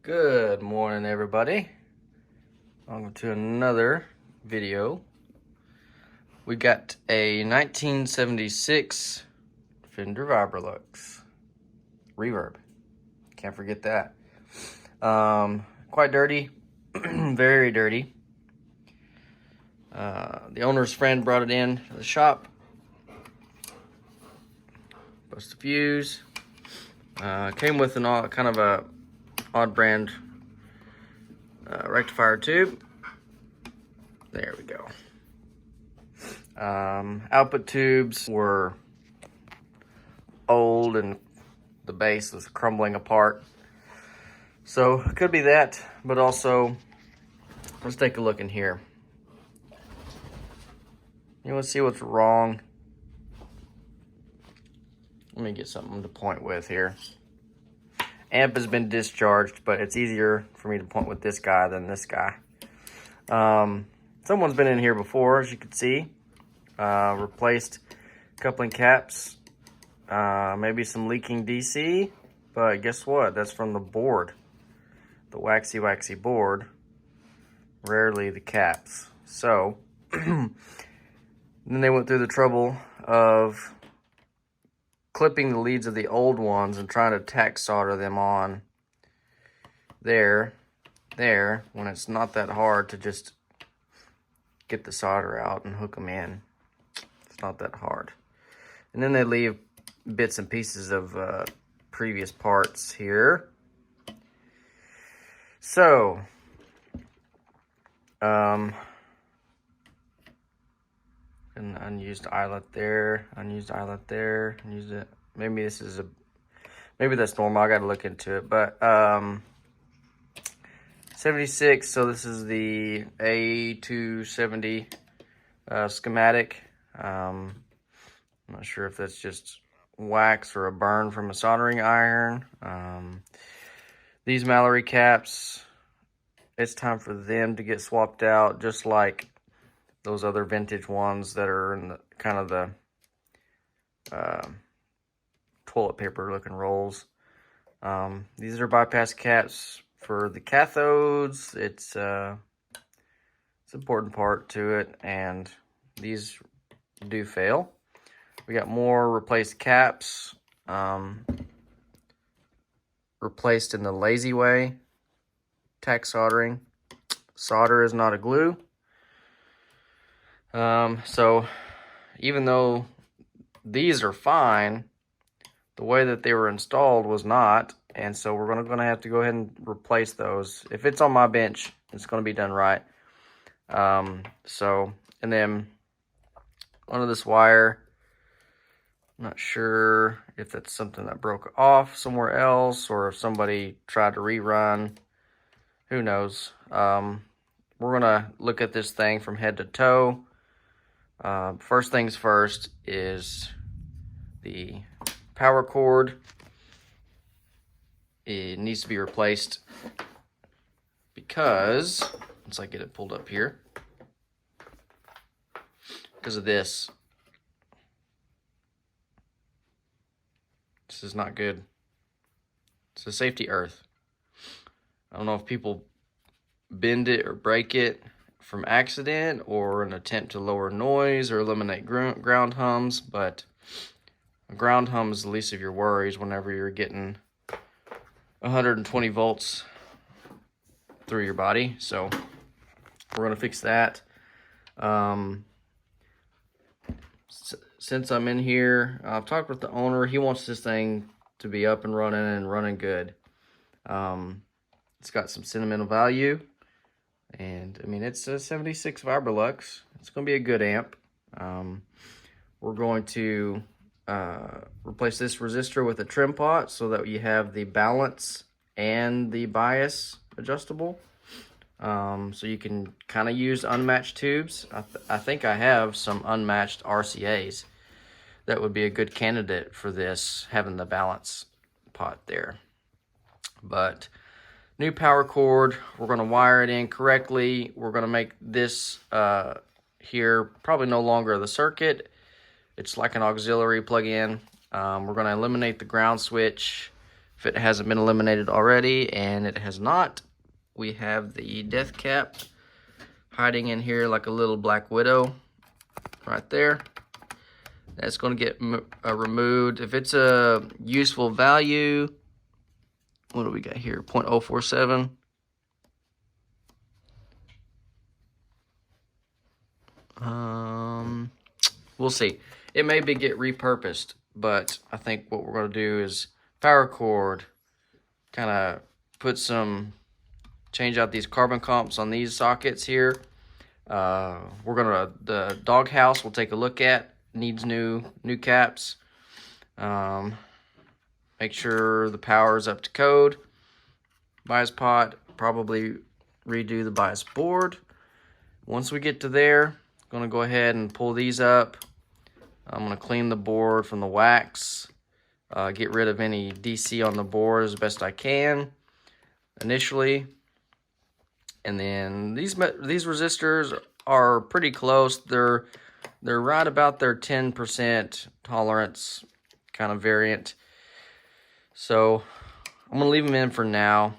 Good morning, everybody. Welcome to another video. We got a 1976 Fender Vibrolux reverb. Can't forget that. Quite dirty, very dirty. The owner's friend brought it in to the shop. Bust a fuse. Came with an kind of a odd brand rectifier tube. There we go. Output tubes were old and the base was crumbling apart. So it could be that, but also let's take a look in here. You want to see what's wrong? Let me get something to point with here. Amp has been discharged, but it's easier for me to point with this guy than this guy. Someone's been in here before, as you can see. Replaced coupling caps, maybe some leaking DC, but guess what? That's from the board. The waxy board, rarely the caps. So, then they went through the trouble of clipping the leads of the old ones and trying to tack solder them on there, when it's not that hard to just get the solder out and hook them in. It's not that hard. And then they leave bits and pieces of previous parts here. So, an unused eyelet there, unused eyelet there, unused it. Maybe this is maybe that's normal. I gotta look into it. But 76. So this is the A270 schematic. I'm not sure if that's just wax or a burn from a soldering iron. These Mallory caps, it's time for them to get swapped out, just like those other vintage ones that are in the kind of the toilet paper looking rolls. These are bypass caps for the cathodes. It's an important part to it, and these do fail. We got more replaced caps, replaced in the lazy way, tack soldering. Solder is not a glue. So even though these are fine, the way that they were installed was not, and so we're gonna have to go ahead and replace those. If it's on my bench, it's gonna be done right. And then under this wire, I'm not sure if that's something that broke off somewhere else or if somebody tried to rerun. Who knows? We're gonna look at this thing from head to toe. First things first is the power cord. It needs to be replaced because, once I get it pulled up here, because of this. This is not good. It's a safety earth. I don't know if people bend it or break it from accident or an attempt to lower noise or eliminate ground hums, but a ground hum is the least of your worries whenever you're getting 120 volts through your body. So we're gonna fix that. Since I'm in here, I've talked with the owner. He wants this thing to be up and running good. It's got some sentimental value. And I mean, it's a 76 Vibrolux. It's going to be a good amp. We're going to replace this resistor with a trim pot so that you have the balance and the bias adjustable. So you can kind of use unmatched tubes. I think I have some unmatched RCAs that would be a good candidate for this, having the balance pot there. But new power cord, we're going to wire it in correctly. We're going to make this here probably no longer the circuit. It's like an auxiliary plug-in. We're going to eliminate the ground switch if it hasn't been eliminated already, and it has not. We have the death cap hiding in here like a little black widow right there. That's going to get removed. If it's a useful value, what do we got here? 0.047. We'll see. It may get repurposed, but I think what we're going to do is power cord, kind of change out these carbon comps on these sockets here. The DogHaus we'll take a look at. Needs new caps. Make sure the power is up to code. Bias pot, probably redo the bias board. Once we get to there, I'm gonna go ahead and pull these up. I'm gonna clean the board from the wax, get rid of any DC on the board as best I can initially. And then these resistors are pretty close. They're right about their 10% tolerance kind of variant. So I'm gonna leave them in for now.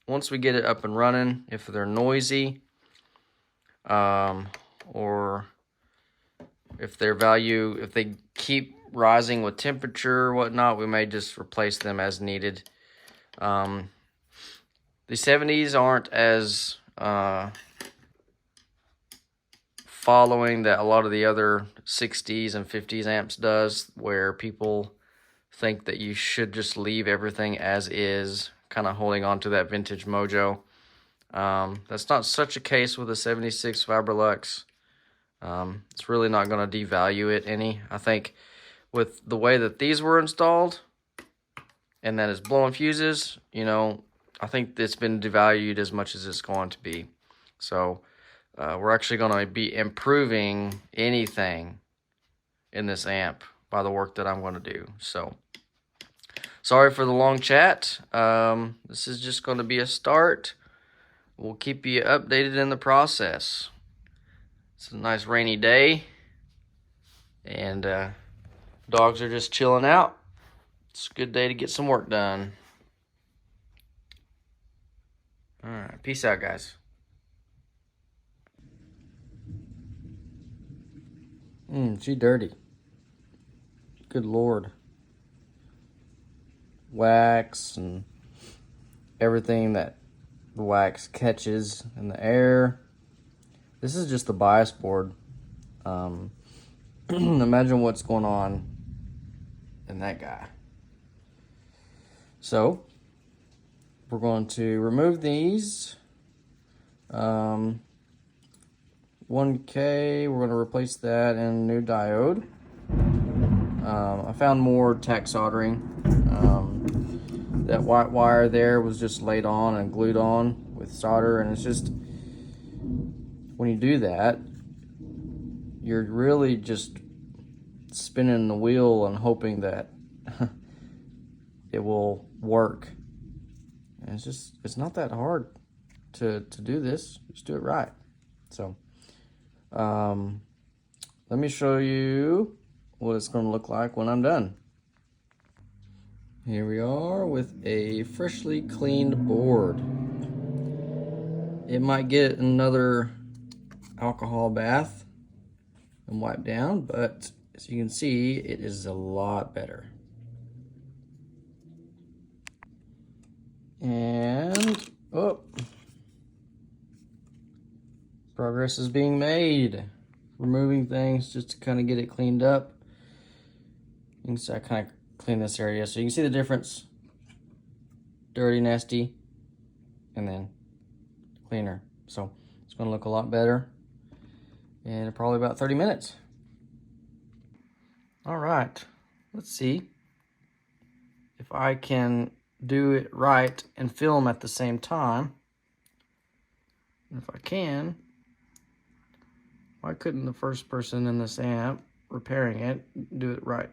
Once we get it up and running, if they're noisy, or if if they keep rising with temperature or whatnot, we may just replace them as needed. The 70s aren't as following that a lot of the other 60s and 50s amps does, where people think that you should just leave everything as is, kind of holding on to that vintage mojo. That's not such a case with a 76 Vibrolux. It's really not going to devalue it any. I think with the way that these were installed and that it's blowing fuses, you know, I think it's been devalued as much as it's going to be. So we're actually going to be improving anything in this amp by the work that I'm going to do. So sorry for the long chat. This is just going to be a start. We'll keep you updated in the process. It's a nice rainy day, and dogs are just chilling out. It's a good day to get some work done. All right, peace out, guys. She dirty. Good Lord. Wax and everything that the wax catches in the air. This is just the bias board. Imagine what's going on in that guy. So we're going to remove these. 1K, we're going to replace that in a new diode. I found more tack soldering. That white wire there was just laid on and glued on with solder, and it's just, when you do that, you're really just spinning the wheel and hoping that it will work. And it's not that hard to do this. Just do it right. So let me show you what it's going to look like when I'm done. Here we are with a freshly cleaned board. It might get another alcohol bath and wipe down, but as you can see, it is a lot better. And progress is being made. Removing things just to kind of get it cleaned up. You can see I kind of clean this area so you can see the difference. Dirty, nasty, and then cleaner. So it's going to look a lot better in probably about 30 minutes. All right, let's see if I can do it right and film at the same time. And if I can, why couldn't the first person in this amp repairing it do it right?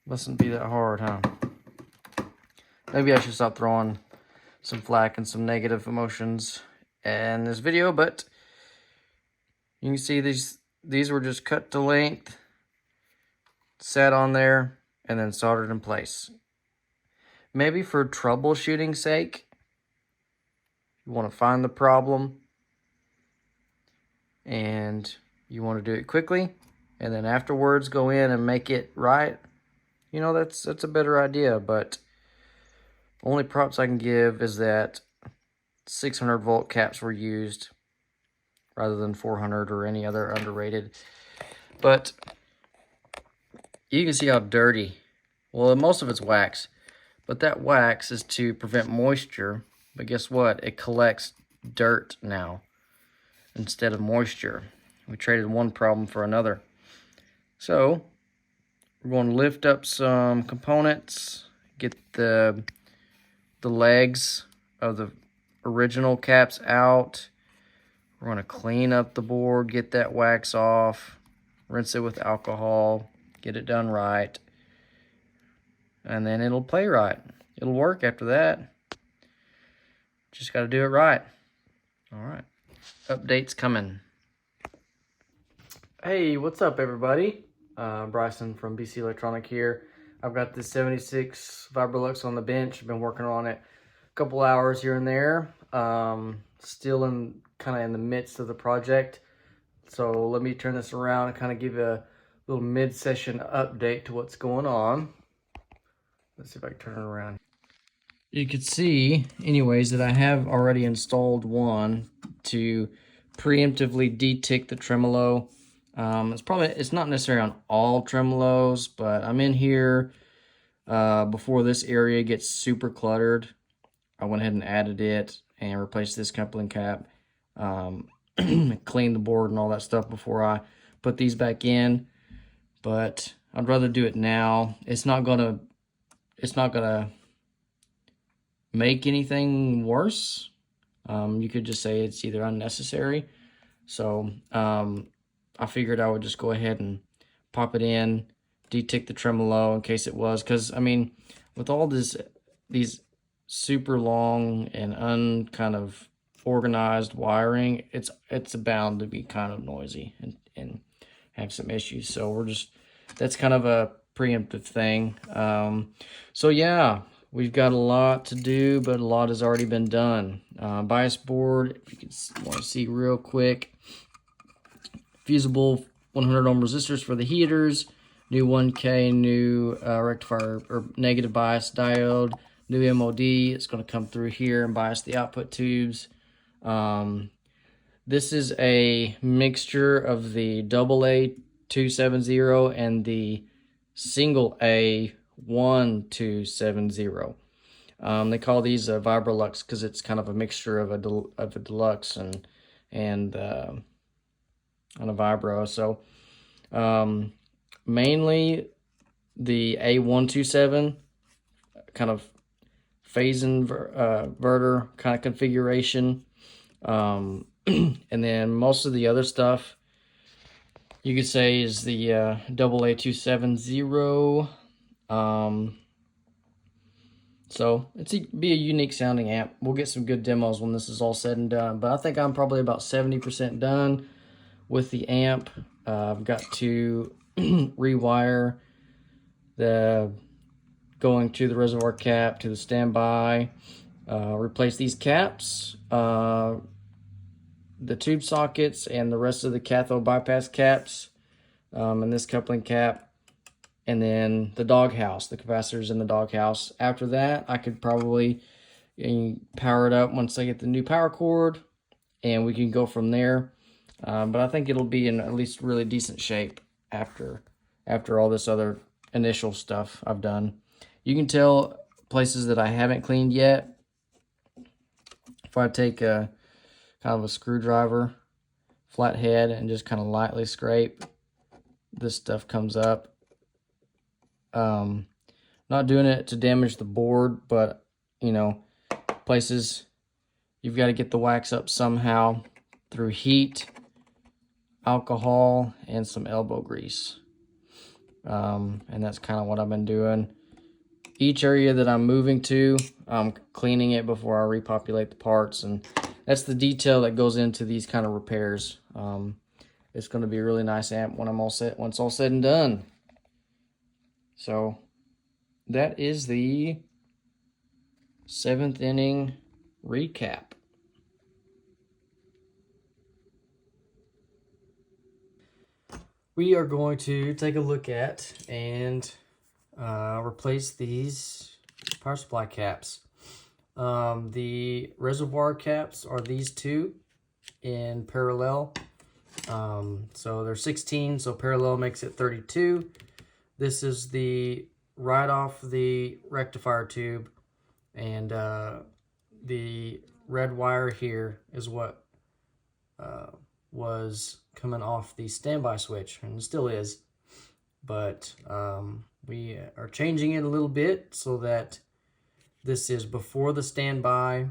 Mustn't be that hard, huh? Maybe I should stop throwing some flack and some negative emotions in this video, but you can see these were just cut to length, sat on there, and then soldered in place. Maybe for troubleshooting sake, you want to find the problem and you want to do it quickly, and then afterwards go in and make it right. You know, that's a better idea, but only props I can give is that 600 volt caps were used rather than 400 or any other underrated. But you can see how dirty, well, most of it's wax, but that wax is to prevent moisture. But guess what? It collects dirt now instead of moisture. We traded one problem for another. So we're going to lift up some components, get the legs of the original caps out. We're going to clean up the board, get that wax off, rinse it with alcohol, get it done right, and then it'll play right. It'll work after that. Just got to do it right. All right. Updates coming. Hey, what's up, everybody? Bryson from BC Electronic here. I've got this 76 Vibrolux on the bench. I've been working on it a couple hours here and there. Still kind of in the midst of the project. So let me turn this around and kind of give you a little mid-session update to what's going on. Let's see if I can turn it around. You could see, anyways, that I have already installed one to preemptively de-tick the tremolo. It's not necessarily on all tremolos, but I'm in here before this area gets super cluttered. I went ahead and added it and replaced this coupling cap, cleaned the board and all that stuff before I put these back in. But I'd rather do it now. It's not gonna make anything worse. You could just say it's either unnecessary. So I figured I would just go ahead and pop it in, de-tick the tremolo in case it was, because I mean, with all these super long and kind of organized wiring, it's bound to be kind of noisy and have some issues. So that's kind of a preemptive thing. So yeah, we've got a lot to do, but a lot has already been done. Bias board, if you want to see real quick. Fusible 100 ohm resistors for the heaters, new 1K, new rectifier or negative bias diode, new MOD. It's going to come through here and bias the output tubes. This is a mixture of the AA270 and the single A1270. They call these a Vibrolux because it's kind of a mixture of a deluxe and a Vibro. So mainly the A127 kind of phase inverter kind of configuration, and then most of the other stuff you could say is the AA270. So be a unique sounding amp. We'll get some good demos when this is all said and done, but I think I'm probably about 70% done with the amp. I've got to rewire the going to the reservoir cap to the standby, replace these caps, the tube sockets, and the rest of the cathode bypass caps, and this coupling cap, and then the DogHaus, the capacitors in the DogHaus. After that, I could probably power it up once I get the new power cord, and we can go from there. But I think it'll be in at least really decent shape after all this other initial stuff I've done. You can tell places that I haven't cleaned yet. If I take a kind of a screwdriver, flathead, and just kind of lightly scrape, this stuff comes up. Not doing it to damage the board, but you know, places you've got to get the wax up somehow through heat, alcohol, and some elbow grease. And that's kind of what I've been doing. Each area that I'm moving to, cleaning it before I repopulate the parts, and that's the detail that goes into these kind of repairs. It's going to be a really nice amp when once all said and done. So that is the 7th inning recap. We are going to take a look at and replace these power supply caps. The reservoir caps are these two in parallel. So they're 16, so parallel makes it 32. This is the right off the rectifier tube, and the red wire here is what was coming off the standby switch, and it still is, but we are changing it a little bit so that this is before the standby,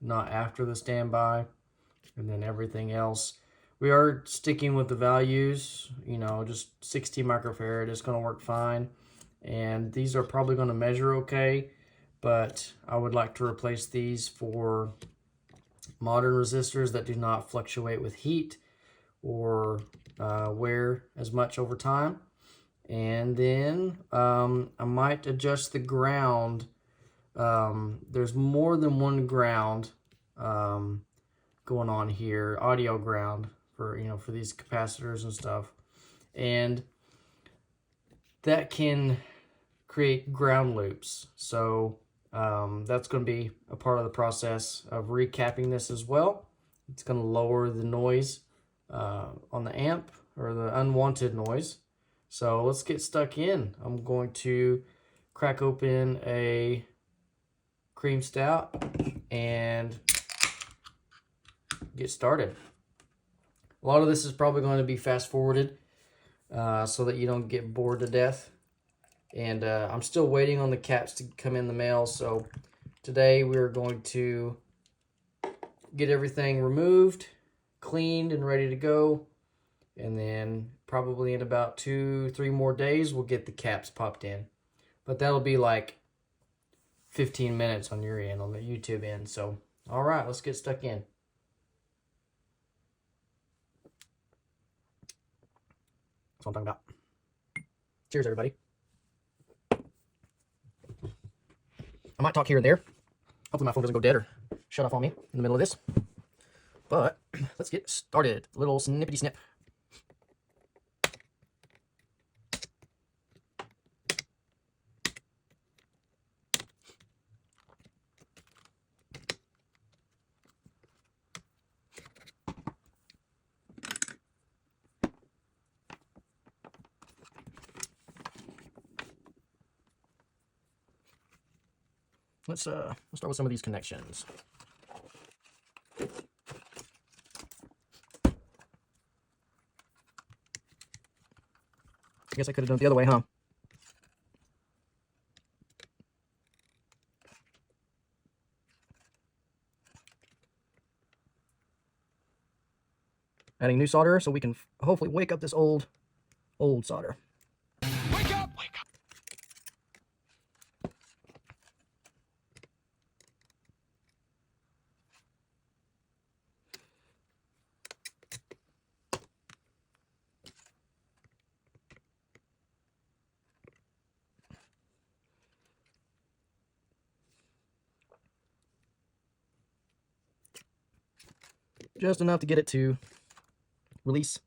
not after the standby, and then everything else. We are sticking with the values, you know, just 60 microfarad is going to work fine, and these are probably going to measure okay, but I would like to replace these for modern resistors that do not fluctuate with heat or wear as much over time. And then I might adjust the ground. There's more than one ground going on here, audio ground for, you know, for these capacitors and stuff, and that can create ground loops. So that's going to be a part of the process of recapping this as well. It's going to lower the noise on the amp, or the unwanted noise. So let's get stuck in. I'm going to crack open a cream stout and get started. A lot of this is probably going to be fast forwarded so that you don't get bored to death. And I'm still waiting on the caps to come in the mail, so today we're going to get everything removed, cleaned, and ready to go. And then probably in about 2-3 more days, we'll get the caps popped in. But that'll be like 15 minutes on your end, on the YouTube end. So, all right, let's get stuck in. That's what I'm talking about. Cheers, everybody. I might talk here and there. Hopefully my phone doesn't go dead or shut off on me in the middle of this. But let's get started. A little snippety snip. Let's start with some of these connections. I guess I could have done it the other way, huh? Adding new solder so we can hopefully wake up this old solder. Wake up! Wake up! Just enough to get it to release.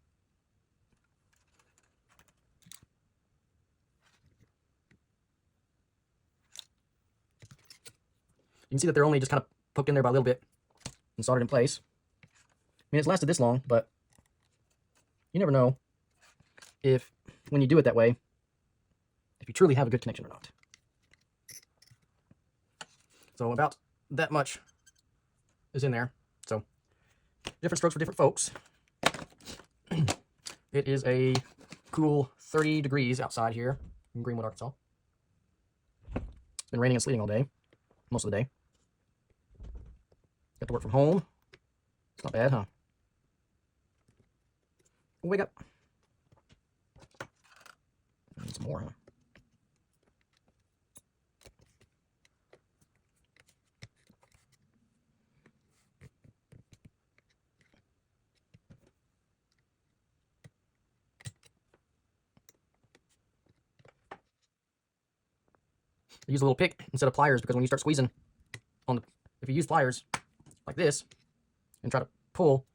You can see that they're only just kind of poked in there by a little bit and soldered in place. I mean, it's lasted this long, but you never know if, when you do it that way, if you truly have a good connection or not. So about that much is in there. So different strokes for different folks. It is a cool 30 degrees outside here in Greenwood, Arkansas. It's been raining and sleeting all day, most of the day. Got to work from home. It's not bad, huh? Wake up. Need some more, huh? I use a little pick instead of pliers because when you start squeezing on the, if you use pliers like this and try to pull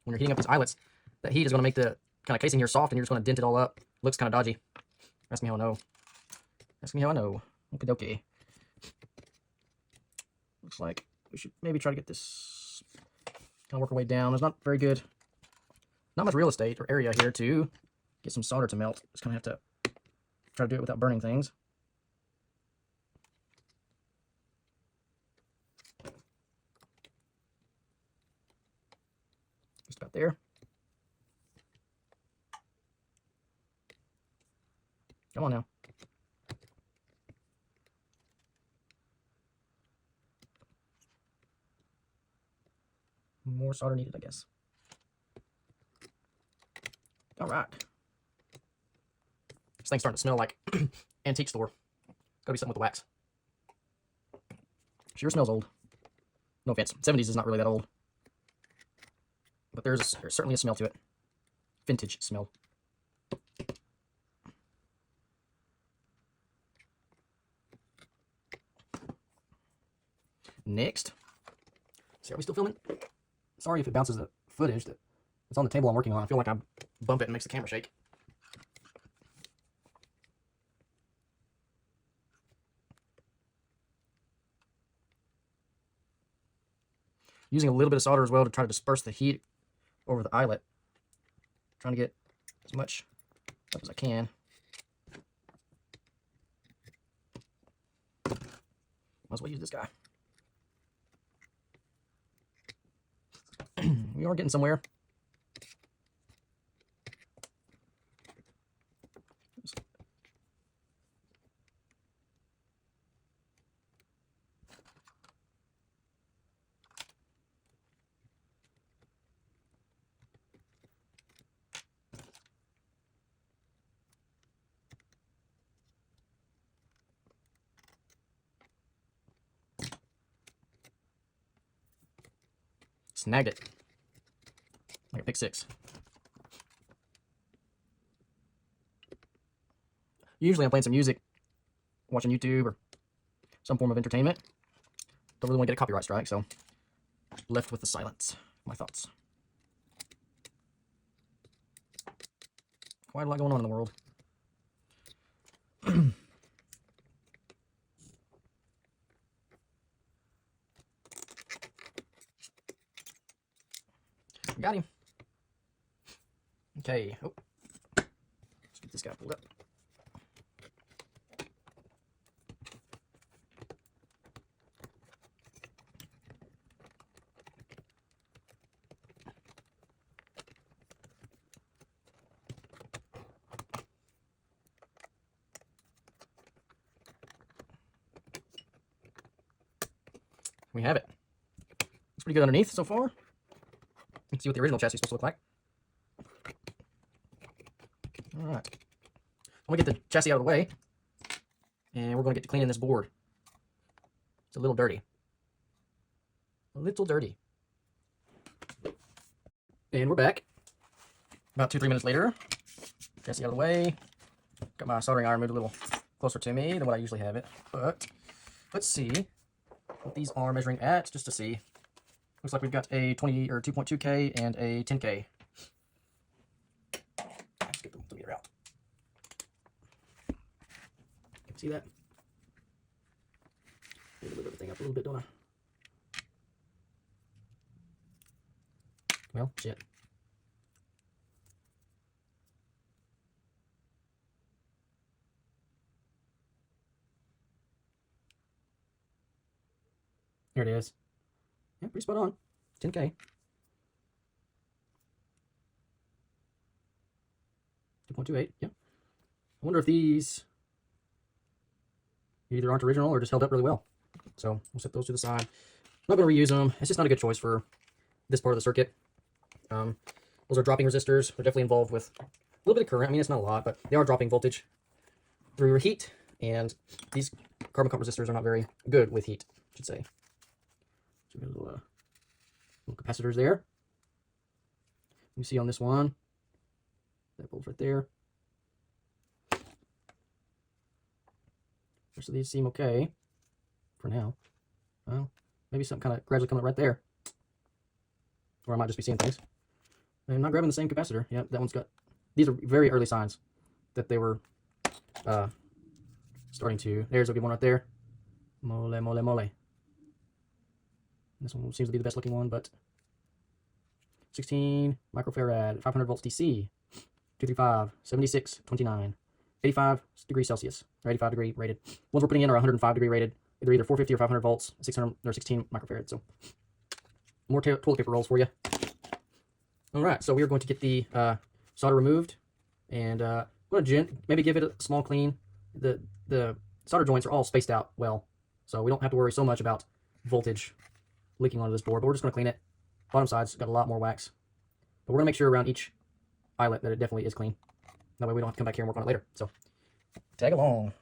when you're heating up these eyelets, that heat is going to make the kind of casing here soft and you're just going to dent it all up. Looks kind of dodgy. Ask me how I know. Ask me how I know. Okie dokie. Looks like we should maybe try to get this, kind of work our way down. There's not very good, not much real estate or area here to get some solder to melt. Just kind of have to try to do it without burning things. Just about there. Come on now. More solder needed, I guess. All right. This thing's starting to smell like antique store. Gotta be something with the wax. Sure smells old. No offense. 70s is not really that old. But there's certainly a smell to it. Vintage smell. Next. See, are we still filming? Sorry if it bounces the footage that's on the table I'm working on. I feel like I bump it and makes the camera shake. Using a little bit of solder as well to try to disperse the heat over the eyelet. Trying to get as much up as I can. Might as well use this guy. We are getting somewhere. Snagged it. Like a pick six. Usually I'm playing some music, watching YouTube or some form of entertainment. Don't really want to get a copyright strike, so left with the silence. My thoughts. Quite a lot going on in the world. Got him. Okay. Oh. Let's get this guy pulled up. We have it. Looks pretty good underneath so far. Let's see what the original chassis is supposed to look like. Alright. I'm going to get the chassis out of the way. And we're going to get to cleaning this board. It's a little dirty. A little dirty. And we're back. About 2-3 minutes later. Chassis out of the way. Got my soldering iron moved a little closer to me than what I usually have it. But let's see what these are measuring at, just to see. Looks like we've got a 20 or 2.2K and a 10K. Let's get the meter out. See that? Need to move everything up a little bit, don't I? Well, shit. Here it is. Yeah, pretty spot on. 10K. 2.28, yeah. I wonder if these either aren't original or just held up really well. So we'll set those to the side. I'm not going to reuse them. It's just not a good choice for this part of the circuit. Those are dropping resistors. They're definitely involved with a little bit of current. I mean, it's not a lot, but they are dropping voltage through heat. And these carbon copper resistors are not very good with heat, I should say. So we got little capacitors there. You see on this one, that bulb's right there. rest of these seem okay for now. Well, maybe something kind of gradually coming up right there. Or I might just be seeing things. I'm not grabbing the same capacitor. Yep, that one's got... These are very early signs that they were starting to... There's a good one right there. Mole, mole, mole. This one seems to be the best looking one, but... 16 microfarad, 500 volts DC. 235, 76, 29. 85 degrees Celsius, or 85 degree rated. Ones we're putting in are 105 degree rated. They're either 450 or 500 volts, 600 or 16 microfarad. So more toilet paper rolls for you. All right, so we are going to get the solder removed, and I'm going to maybe give it a small clean. The solder joints are all spaced out well, so we don't have to worry so much about voltage leaking onto this board. But we're just going to clean it. Bottom side's got a lot more wax, but we're going to make sure around each eyelet that it definitely is clean. That way we don't have to come back here and work on it later. So, tag along.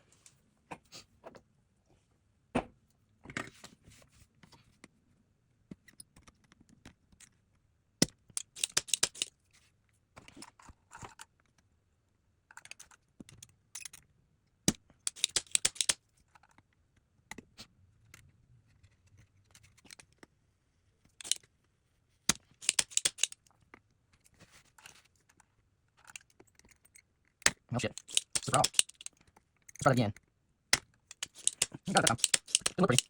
Oh shit. What's the problem? Let's try it again. You got it that time. Didn't look pretty.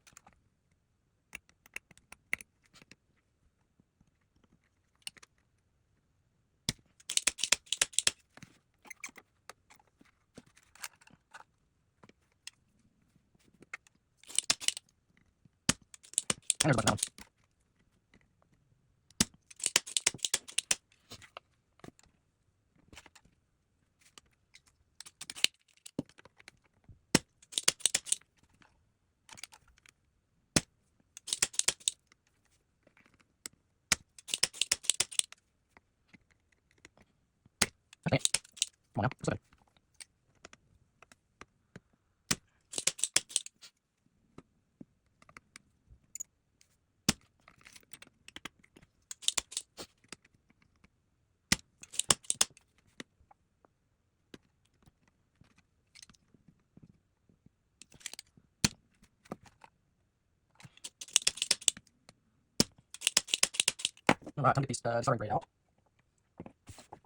And there's a bunch of them. Okay. Come on now. Let's go. All right, time to get these soldering braid out.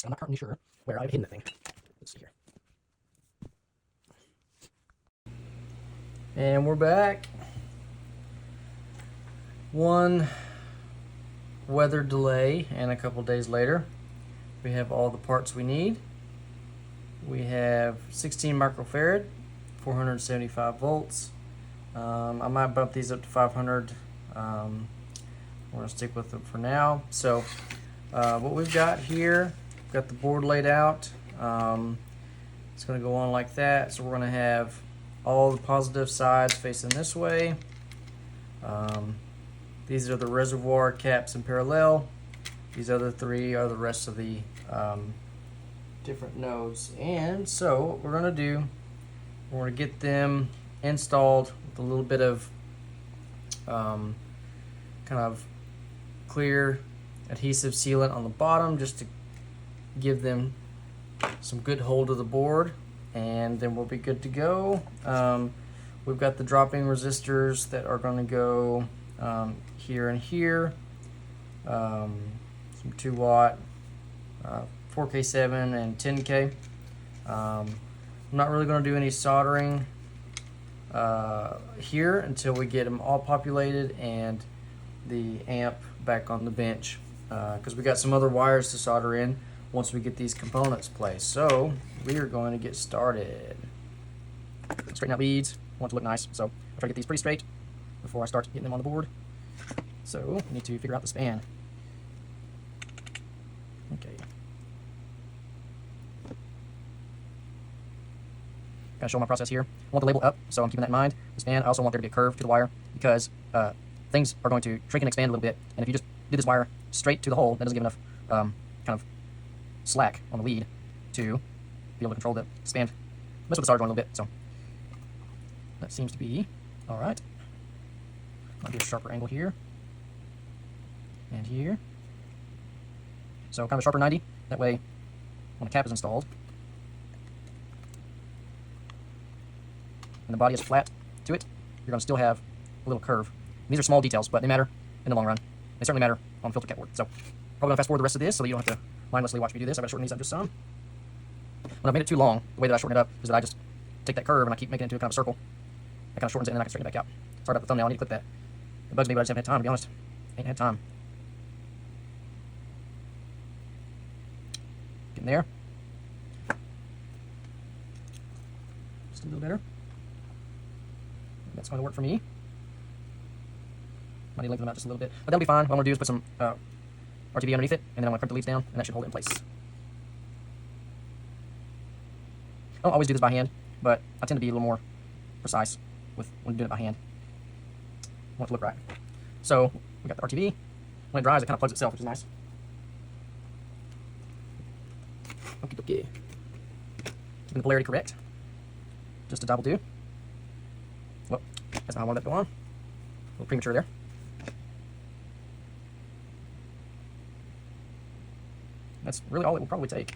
I'm not currently sure where I've hidden the thing. Let's see here. And we're back. One weather delay, and a couple days later, we have all the parts we need. We have 16 microfarad, 475 volts. I might bump these up to 500. We're going to stick with them for now. So what we've got here, we've got the board laid out. It's going to go on like that. So we're going to have all the positive sides facing this way. These are the reservoir caps in parallel. These other three are the rest of the different nodes. And so what we're going to do, we're going to get them installed with a little bit of kind of clear adhesive sealant on the bottom, just to give them some good hold of the board, and then we'll be good to go. We've got the dropping resistors that are going to go here and here, some 2 watt, 4K7 and 10K. I'm not really going to do any soldering here until we get them all populated and the amp back on the bench, because we got some other wires to solder in once we get these components placed. So we are going to get started. Straighten out leads. I want it to look nice, so I'll try to get these pretty straight before I start getting them on the board. So we need to figure out the span. Okay. Kind of show my process here. I want the label up, so I'm keeping that in mind. The span, I also want there to be a curve to the wire, because things are going to shrink and expand a little bit, and if you just do this wire straight to the hole, that doesn't give enough kind of slack on the lead to be able to control the span. Mess with the solder joint a little bit, so that seems to be all right. Might be a sharper angle here and here. So kind of a sharper 90. That way, when the cap is installed, and the body is flat to it, you're going to still have a little curve. And these are small details, but they matter in the long run. They certainly matter on filter cap work. So probably going to fast forward the rest of this so that you don't have to mindlessly watch me do this. I've got to shorten these up just some. When I've made it too long, the way that I shorten it up is that I just take that curve and I keep making it into a kind of circle. That kind of shortens it and then I can straighten it back out. Sorry about the thumbnail, I need to clip that. It bugs me, but I just haven't had time, to be honest. Ain't had time. Getting there. Just a little better. That's going to work for me. Might need to lengthen them out just a little bit. But that'll be fine. What I'm going to do is put some RTV underneath it, and then I'm going to crimp the leads down, and that should hold it in place. I don't always do this by hand, but I tend to be a little more precise when doing it by hand. I want it to look right. So we got the RTV. When it dries, it kind of plugs itself, which is nice. Okie dokie. Keeping the polarity correct. Just a dab will do. Well, that's not how I wanted that to go on. A little premature there. That's really all it will probably take.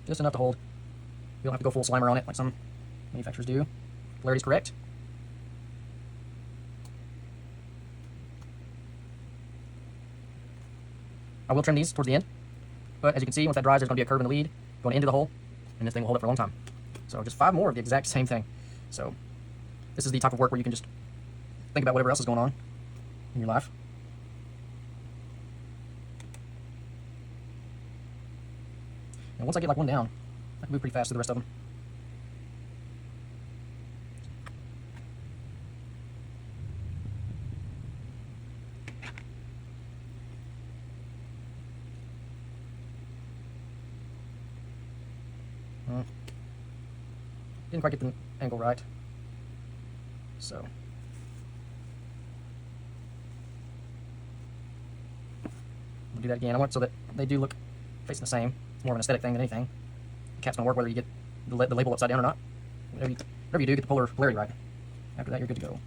Just enough to hold. You don't have to go full Slimer on it like some manufacturers do. Polarity's correct. I will trim these towards the end, but as you can see, once that dries, there's going to be a curve in the lead going into the hole, and this thing will hold it for a long time. So just 5 more of the exact same thing. So this is the type of work where you can just think about whatever else is going on in your life. And once I get like one down, I can move pretty fast to the rest of them. Didn't quite get the angle right. So we'll do that again. I want it so that they do look facing the same. It's more of an aesthetic thing than anything. The cap's gonna work whether you get the label upside down or not. Whatever you do, get the polarity right. After that, you're good to go.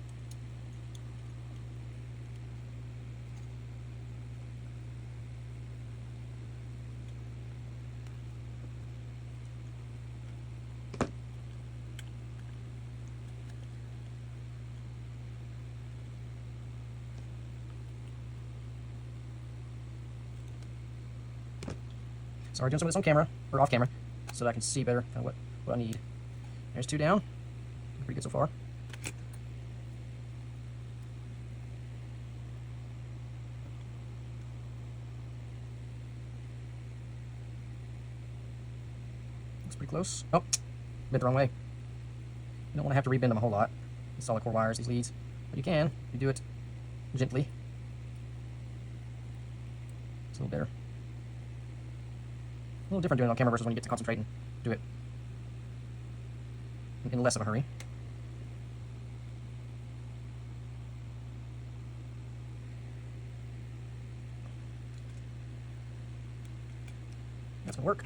Sorry, doing some of this on camera, or off camera, so that I can see better kind of what I need. There's 2 down. Pretty good so far. Looks pretty close. Oh, bent the wrong way. You don't want to have to rebend them a whole lot. These solid core wires, these leads. But you can, if you do it gently. It's a little better. A little different doing it on camera versus when you get to concentrate and do it in less of a hurry. That's gonna work.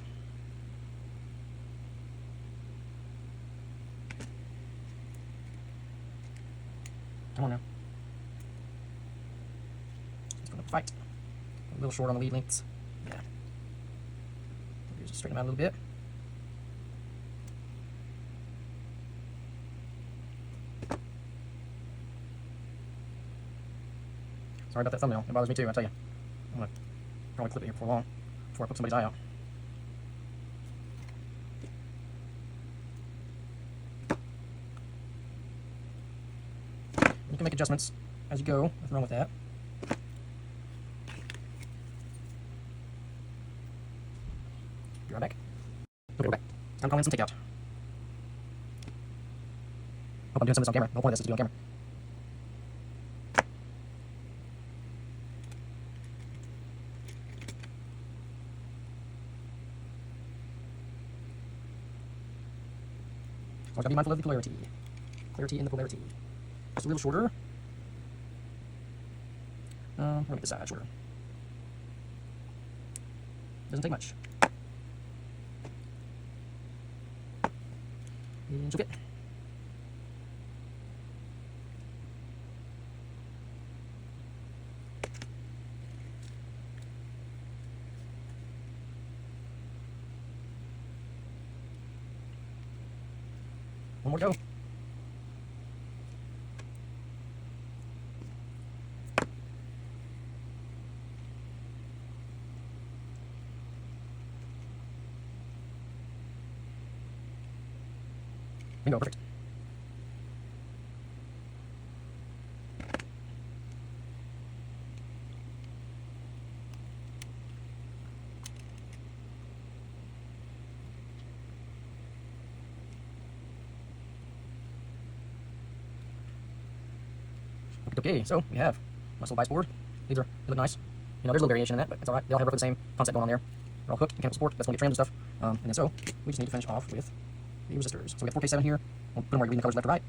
Come on now. Let's put up a fight. A little short on the lead lengths. Yeah. Just straighten them out a little bit. Sorry about that thumbnail. It bothers me too, I tell you. I'm going to probably clip it here before long, before I poke somebody's eye out. You can make adjustments as you go. Nothing wrong with that. Be right back. Okay, we're back. Time calling in some takeout. Hope I'm doing some of this on camera. The whole point of this is to do on camera. So I've got to be mindful of the polarity. Clarity in the polarity. Just a little shorter. I'm going to make the side shorter. Doesn't take much. And so good. One more go. Bingo, perfect. Okay, so we have my little bias board. They look nice. You know, there's a little variation in that, but it's alright. They all have roughly the same concept going on there. They're all hooked, mechanical support, that's going to get trimmed and stuff. And then so, we just need to finish off with the resistors. So we have 4K7 here. We'll put them where you're reading the colors left to right.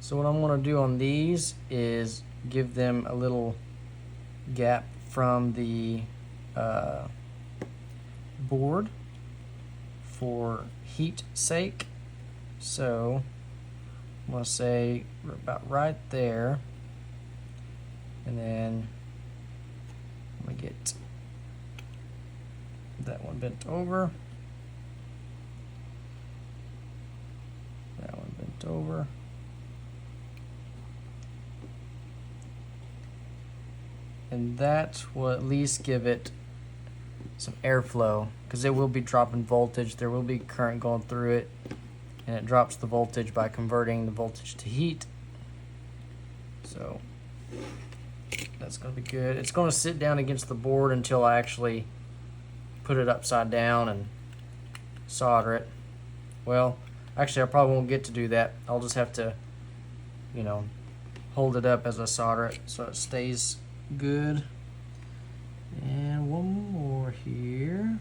So what I'm going to do on these is give them a little gap from the board for heat sake. So I'm going to say about right there, and then I'm going to get that one bent over, that one bent over. And that will at least give it some airflow, because it will be dropping voltage. There will be current going through it, and it drops the voltage by converting the voltage to heat. So that's going to be good. It's going to sit down against the board until I actually put it upside down and solder it. Well, actually I probably won't get to do that. I'll just have to, you know, hold it up as I solder it so it stays good. And one more here.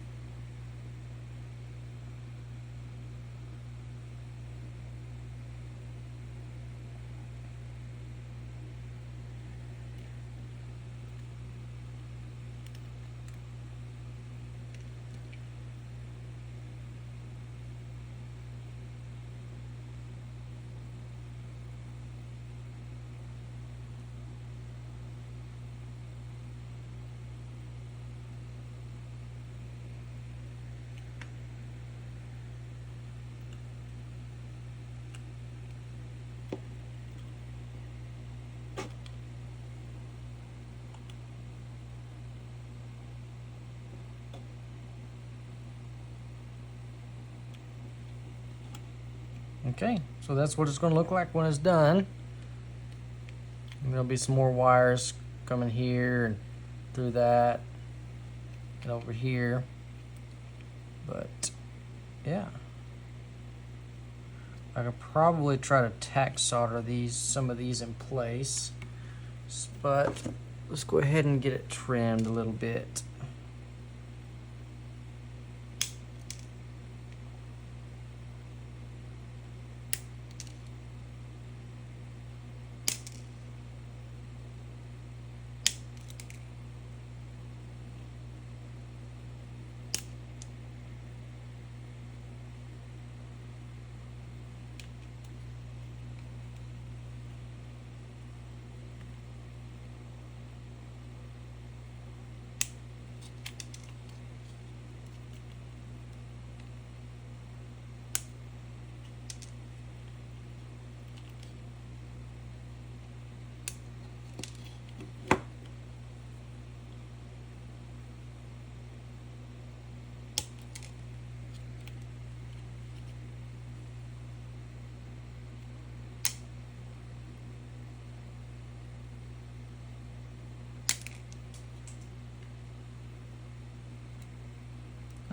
Okay, so that's what it's going to look like when it's done. And there'll be some more wires coming here and through that and over here. But yeah, I could probably try to tack solder some of these in place, but let's go ahead and get it trimmed a little bit.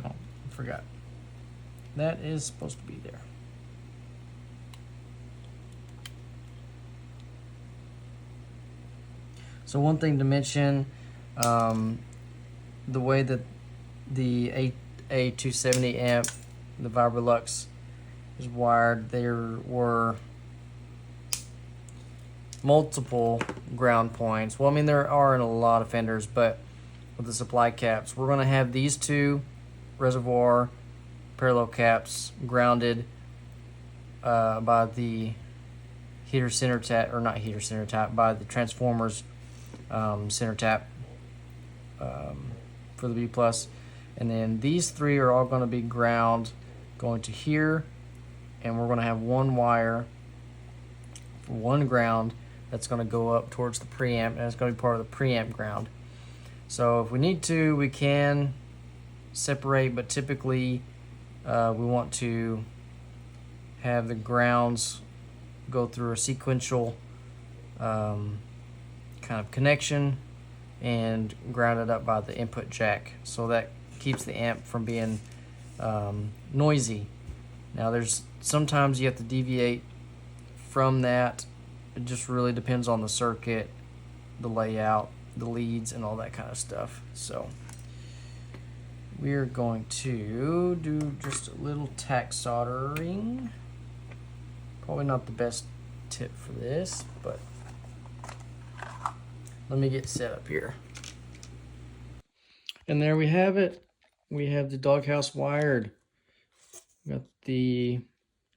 Oh, I forgot. That is supposed to be there. So one thing to mention, the way that the A270 amp, the Vibrolux, is wired, there were multiple ground points. Well, I mean, there are in a lot of fenders, but with the supply caps, we're going to have these two reservoir parallel caps grounded by the heater center tap, or not heater center tap, by the transformers center tap for the B plus. And then these three are all going to be ground going to here, and we're going to have one wire for one ground that's going to go up towards the preamp, and it's going to be part of the preamp ground. So if we need to, we can separate, but typically we want to have the grounds go through a sequential kind of connection and ground it up by the input jack, so that keeps the amp from being noisy. Now there's sometimes you have to deviate from that. It just really depends on the circuit, the layout, the leads, and all that kind of stuff. So we're going to do just a little tack soldering. Probably not the best tip for this, but let me get set up here. And there we have it. We have the DogHaus wired. We got the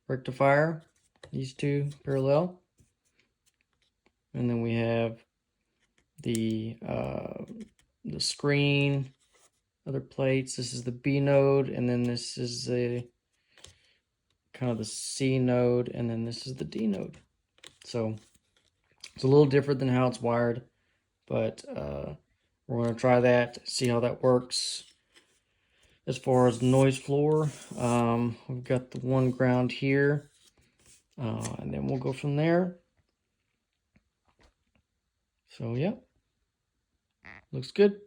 rectifier, these two parallel. And then we have the screen, other plates. This is the B node, and then this is the kind of the C node, and then this is the D node. So it's a little different than how it's wired, but we're going to try that, see how that works. As far as the noise floor, we've got the one ground here, and then we'll go from there. So yeah, looks good.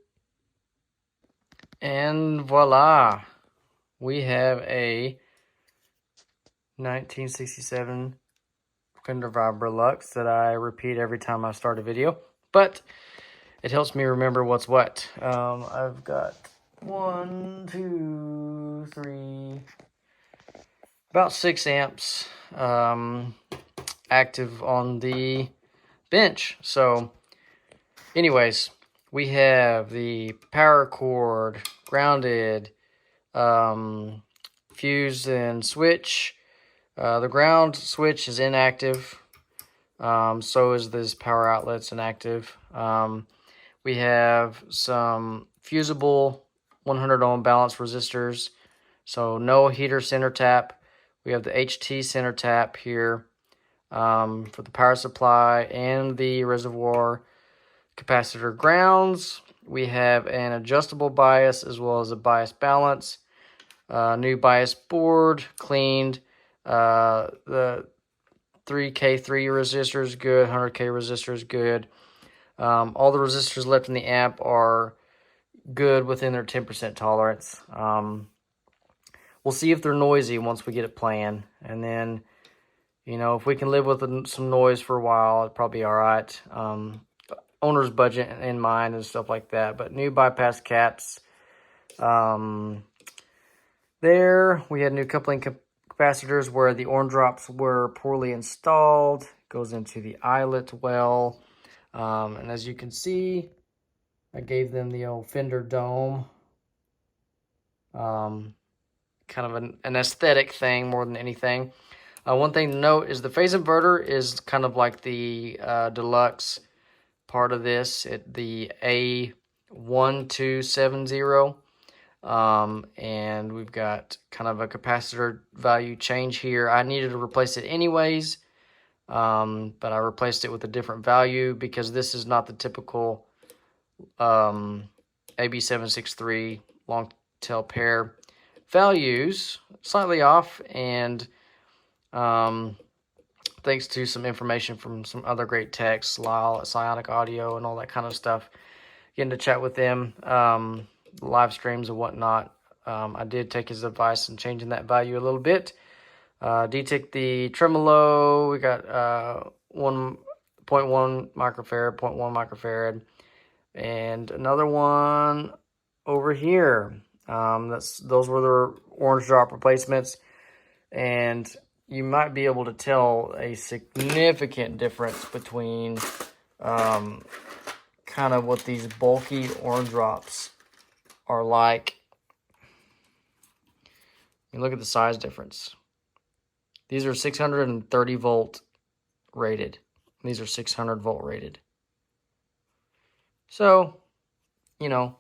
And voila, we have a 1967 Fender Vibrolux that I repeat every time I start a video, but it helps me remember what's what. I've got 1, 2, 3, about 6 amps active on the bench. So anyways, we have the power cord grounded, fuse and switch. The ground switch is inactive, so is this power outlet's inactive. We have some fusible 100 ohm balance resistors, so no heater center tap. We have the HT center tap here for the power supply and the reservoir capacitor grounds. We have an adjustable bias as well as a bias balance. New bias board, cleaned. The 3K3 resistor is good, 100K resistor is good. All the resistors left in the amp are good within their 10% tolerance. We'll see if they're noisy once we get it playing, and then, you know, if we can live with some noise for a while, it'll probably be all right. Owner's budget in mind and stuff like that. But new bypass caps. There we had new coupling capacitors where the orange drops were poorly installed. Goes into the eyelet well. And as you can see, I gave them the old Fender dome. Kind of an aesthetic thing more than anything. One thing to note is the phase inverter is kind of like the deluxe part of this, the A1270. And we've got kind of a capacitor value change here. I needed to replace it anyways, but I replaced it with a different value because this is not the typical AB763 long tail pair values, slightly off, and thanks to some information from some other great techs, Lyle at Psionic Audio and all that kind of stuff, getting to chat with them, live streams and whatnot. I did take his advice in changing that value a little bit. Detick the tremolo, we got 1.1 microfarad, 0.1 microfarad, and another one over here. Those were the orange drop replacements, and you might be able to tell a significant difference between kind of what these bulky orange drops are like. You look at the size difference. These are 630 volt rated. These are 600 volt rated. So, you know,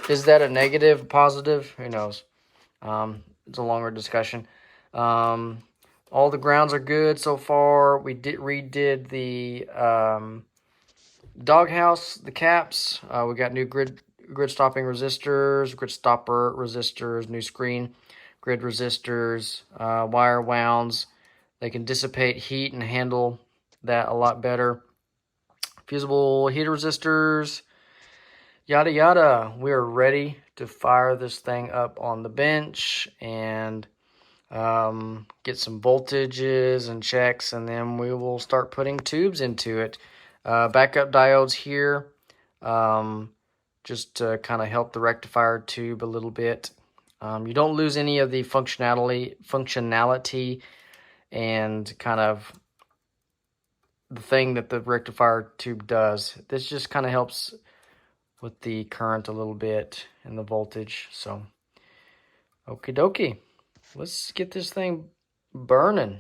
is that a negative, positive? Who knows? It's a longer discussion. All the grounds are good so far. We redid the DogHaus, the caps. We got new grid stopping resistors, grid stopper resistors, new screen grid resistors, wire wounds. They can dissipate heat and handle that a lot better. Fusible heater resistors, yada yada. We're ready to fire this thing up on the bench and get some voltages and checks, and then we will start putting tubes into it. Backup diodes here, just to kind of help the rectifier tube a little bit. You don't lose any of the functionality and kind of the thing that the rectifier tube does. This just kind of helps with the current a little bit and the voltage. So, okie dokie. Let's get this thing burning.